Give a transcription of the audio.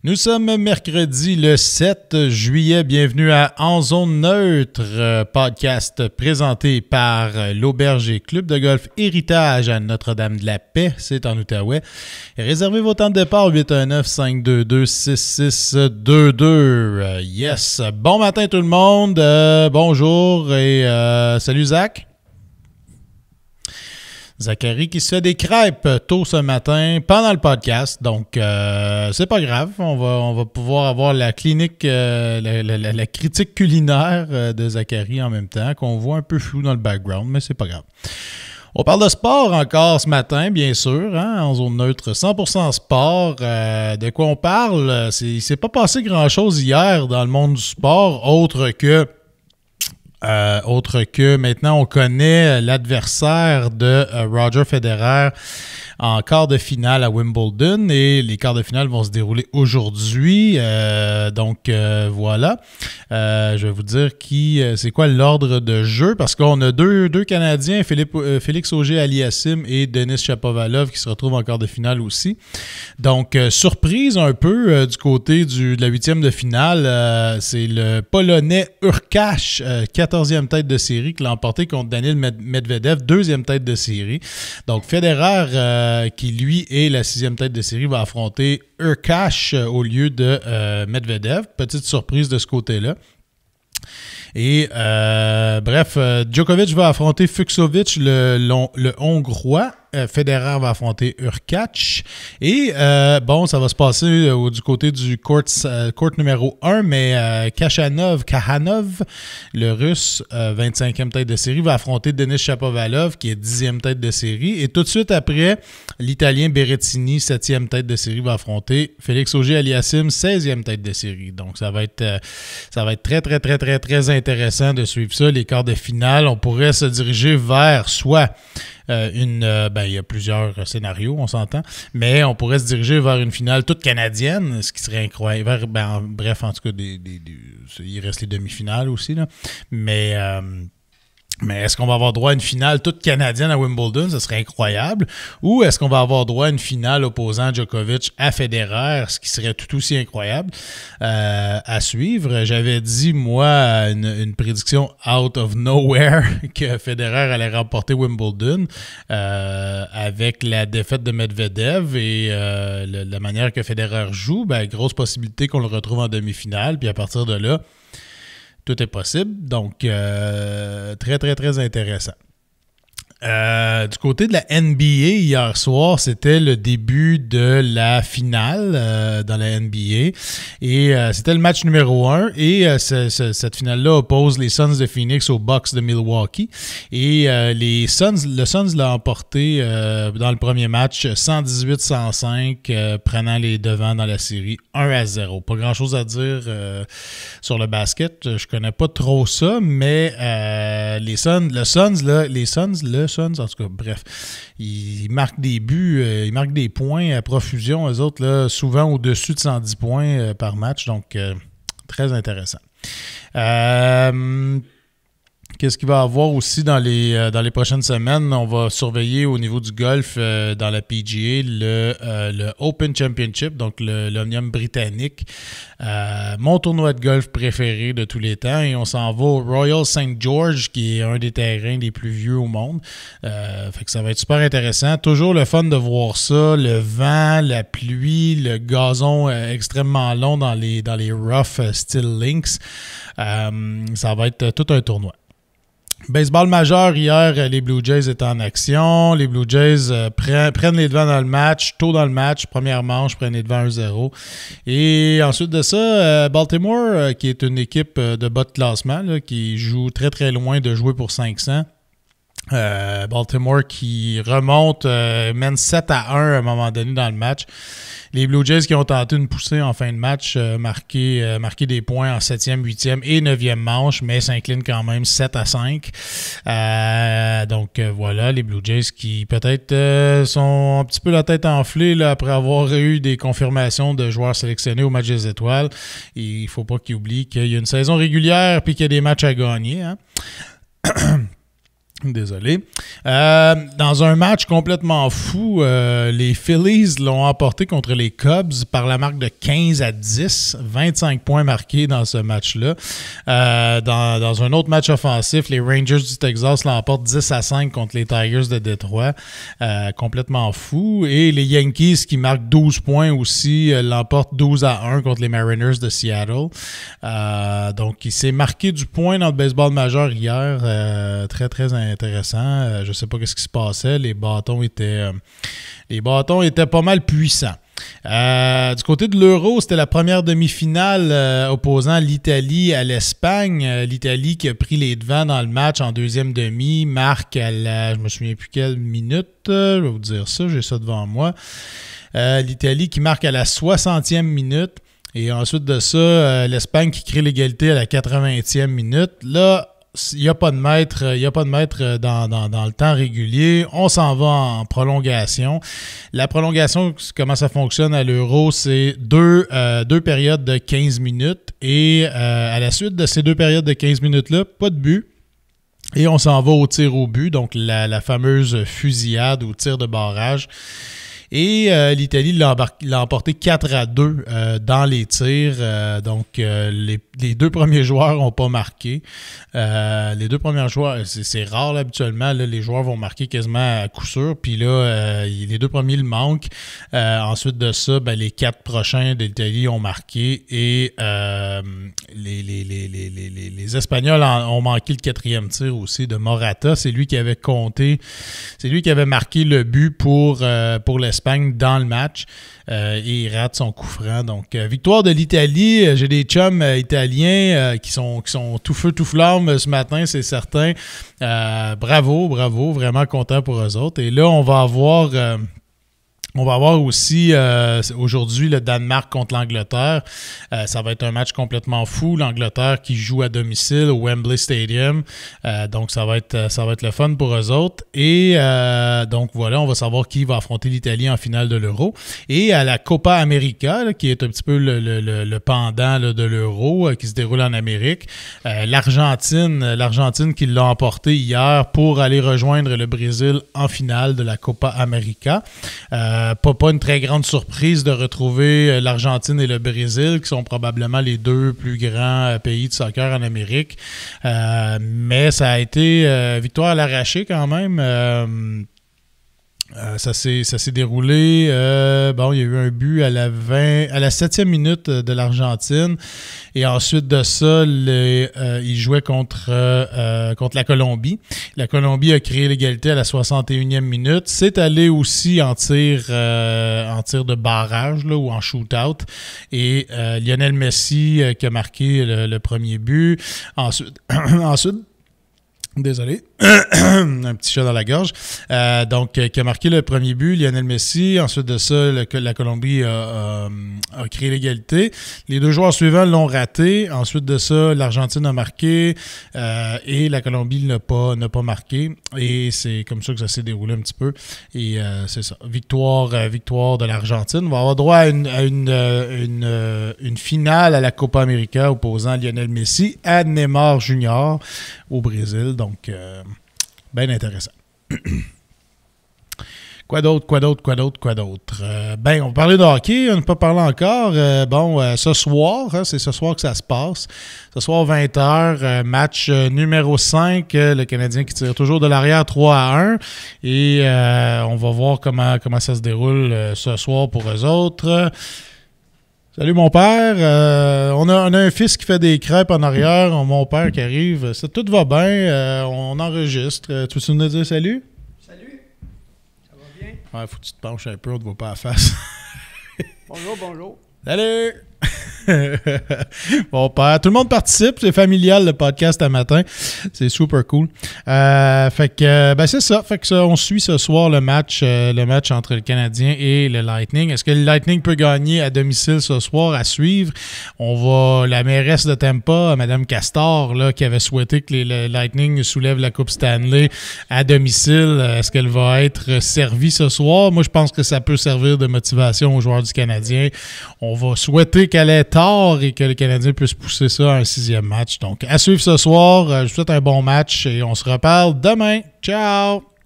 Nous sommes mercredi le 7 juillet. Bienvenue à En Zone Neutre, podcast présenté par l'Auberge et Club de golf Héritage à Notre-Dame-de-la-Paix. C'est en Outaouais. Réservez vos temps de départ 819-522-6622. Yes. Bon matin tout le monde. Bonjour et salut Zach. Zachary qui se fait des crêpes tôt ce matin pendant le podcast, donc c'est pas grave, on va pouvoir avoir la clinique, la critique culinaire de Zachary en même temps, qu'on voit un peu flou dans le background, mais c'est pas grave. On parle de sport encore ce matin, bien sûr, hein, en zone neutre, 100% sport. De quoi on parle? Il s'est pas passé grand-chose hier dans le monde du sport, autre que maintenant on connaît l'adversaire de Roger Federer en quart de finale à Wimbledon et les quarts de finale vont se dérouler aujourd'hui. Donc voilà. Je vais vous dire c'est quoi l'ordre de jeu parce qu'on a deux Canadiens, Félix Auger-Aliassime et Denis Shapovalov qui se retrouvent en quart de finale aussi. Donc surprise un peu du côté de la huitième de finale. C'est le Polonais Hurkacz, 14e tête de série, qui l'a emporté contre Daniil Medvedev, 2e tête de série. Donc Federer qui lui est la 6e tête de série, va affronter Hurkacz au lieu de Medvedev. Petite surprise de ce côté-là. Et bref, Djokovic va affronter Fucsovics, le Hongrois. Federer va affronter Hurkacz. Et bon, ça va se passer du côté du court numéro 1, mais Kachanov, le Russe, 25e tête de série, va affronter Denis Shapovalov, qui est 10e tête de série. Et tout de suite après, l'Italien Berrettini, 7e tête de série, va affronter Félix Auger-Aliassime, 16e tête de série. Donc, ça va être très, très, très, très, très intéressant de suivre ça. Les quarts de finale, on pourrait se diriger vers soit il y a plusieurs scénarios, on s'entend, mais on pourrait se diriger vers une finale toute canadienne, ce qui serait incroyable. Bref, en tout cas, il reste les demi-finales aussi, là. Mais est-ce qu'on va avoir droit à une finale toute canadienne à Wimbledon? Ce serait incroyable. Ou est-ce qu'on va avoir droit à une finale opposant Djokovic à Federer, ce qui serait tout aussi incroyable à suivre? J'avais dit, moi, une prédiction out of nowhere que Federer allait remporter Wimbledon avec la défaite de Medvedev et la manière que Federer joue. Grosse possibilité qu'on le retrouve en demi-finale. Puis à partir de là, tout est possible, donc très, très, très intéressant. Du côté de la NBA, hier soir, c'était le début de la finale dans la NBA et c'était le match numéro 1 et cette finale-là oppose les Suns de Phoenix aux Bucks de Milwaukee et le Suns l'a emporté dans le premier match 118-105, prenant les devants dans la série 1-0. Pas grand-chose à dire sur le basket, je connais pas trop ça, mais les Suns, en tout cas, bref, ils marquent des buts, ils marquent des points à profusion, eux autres, là, souvent au-dessus de 110 points par match, donc très intéressant. Qu'est-ce qu'il va y avoir aussi dans les prochaines semaines? On va surveiller au niveau du golf dans la PGA le Open Championship, donc l'Omnium britannique. Mon tournoi de golf préféré de tous les temps. Et on s'en va au Royal St. George, qui est un des terrains les plus vieux au monde. Fait que ça va être super intéressant. Toujours le fun de voir ça. Le vent, la pluie, le gazon extrêmement long dans les rough steel links. Ça va être tout un tournoi. Baseball majeur, hier, les Blue Jays étaient en action. Les Blue Jays prennent les devants dans le match. Tôt dans le match, première manche, prennent les devants 1-0. Et ensuite de ça, Baltimore, qui est une équipe de bas de classement, là, qui joue très très loin de jouer pour 500. Baltimore qui remonte, mène 7-1 à un moment donné dans le match. Les Blue Jays qui ont tenté une poussée en fin de match, marqué des points en 7e, 8e et 9e manche, mais s'inclinent quand même 7-5. Donc voilà, les Blue Jays qui peut-être sont un petit peu la tête enflée là, après avoir eu des confirmations de joueurs sélectionnés au match des étoiles. Et il ne faut pas qu'ils oublient qu'il y a une saison régulière et qu'il y a des matchs à gagner. Hein? Désolé. Dans un match complètement fou, les Phillies l'ont emporté contre les Cubs par la marque de 15-10. 25 points marqués dans ce match-là. Dans un autre match offensif, les Rangers du Texas l'emportent 10-5 contre les Tigers de Détroit. Complètement fou. Et les Yankees qui marquent 12 points aussi l'emportent 12-1 contre les Mariners de Seattle. Donc, il s'est marqué du point dans le baseball majeur hier. Très, très intéressant. Je ne sais pas ce qui se passait. Les bâtons étaient pas mal puissants. Du côté de l'Euro, c'était la première demi-finale opposant l'Italie à l'Espagne. L'Italie qui a pris les devants dans le match en deuxième demi, marque à la, je me souviens plus quelle minute, je vais vous dire ça, j'ai ça devant moi. L'Italie qui marque à la 60e minute. Et ensuite de ça, l'Espagne qui crée l'égalité à la 80e minute. Là, il n'y a pas de maître, dans le temps régulier. On s'en va en prolongation. La prolongation, comment ça fonctionne à l'Euro, c'est deux périodes de 15 minutes. Et à la suite de ces 2 périodes de 15 minutes-là, pas de but. Et on s'en va au tir au but, donc la fameuse fusillade ou tir de barrage. Et l'Italie l'a emporté 4-2 dans les tirs. Donc, les 2 premiers joueurs n'ont pas marqué. Les 2 premiers joueurs, c'est rare là, habituellement. Là, les joueurs vont marquer quasiment à coup sûr. Puis là, les 2 premiers le manquent. Ensuite de ça, les 4 prochains de l'Italie ont marqué. Et les Espagnols ont manqué le 4e tir aussi de Morata. C'est lui qui avait compté. C'est lui qui avait marqué le but pour l'Espagne dans le match et il rate son coup franc. Donc, victoire de l'Italie. J'ai des chums italiens qui sont tout feu, tout flamme ce matin, c'est certain. Bravo, vraiment content pour eux autres. Et là, on va avoir aussi aujourd'hui le Danemark contre l'Angleterre. Ça va être un match complètement fou. L'Angleterre qui joue à domicile au Wembley Stadium. Donc, ça va être le fun pour eux autres. Et donc, voilà, on va savoir qui va affronter l'Italie en finale de l'Euro. Et à la Copa América, là, qui est un petit peu le pendant là, de l'Euro qui se déroule en Amérique. L'Argentine qui l'a emporté hier pour aller rejoindre le Brésil en finale de la Copa América. Pas une très grande surprise de retrouver l'Argentine et le Brésil, qui sont probablement les 2 plus grands pays de soccer en Amérique. Mais ça a été victoire à l'arraché quand même. Ça s'est déroulé. Il y a eu un but à la 7e minute de l'Argentine. Et ensuite de ça, ils jouaient contre la Colombie. La Colombie a créé l'égalité à la 61e minute. C'est allé aussi en tir de barrage là, ou en shootout. Et Lionel Messi qui a marqué le premier but. Ensuite désolé, un petit chat dans la gorge. Donc, qui a marqué le premier but, Lionel Messi. Ensuite de ça, la Colombie a créé l'égalité. Les 2 joueurs suivants l'ont raté. Ensuite de ça, l'Argentine a marqué et la Colombie n'a pas marqué. Et c'est comme ça que ça s'est déroulé un petit peu. Et c'est ça. Victoire de l'Argentine. On va avoir droit à une finale à la Copa América opposant Lionel Messi à Neymar Junior au Brésil. Donc, bien intéressant. Quoi d'autre? On va parler de hockey, on n'a pas parlé encore. Ce soir, c'est ce soir que ça se passe. Ce soir, 20h, match numéro 5, le Canadien qui tire toujours de l'arrière 3-1. Et on va voir comment ça se déroule ce soir pour eux autres. Salut mon père, on a un fils qui fait des crêpes en arrière, mon père qui arrive, tout va bien, on enregistre. Tu veux nous dire salut? Salut, ça va bien? Ouais, faut que tu te penches un peu, on te voit pas à face. Bonjour. Salut! Bon père, tout le monde participe, c'est familial le podcast à matin, c'est super cool. Fait que c'est ça, on suit ce soir le match entre le Canadien et le Lightning. Est-ce que le Lightning peut gagner à domicile ce soir? À suivre. La mairesse de Tampa, Mme Castor, là, qui avait souhaité que le Lightning soulève la Coupe Stanley à domicile, est-ce qu'elle va être servie ce soir? Moi, je pense que ça peut servir de motivation aux joueurs du Canadien. On va souhaiter qu'elle ait tard et que le Canadien puisse pousser ça à un 6e match. Donc, à suivre ce soir. Je vous souhaite un bon match et on se reparle demain. Ciao!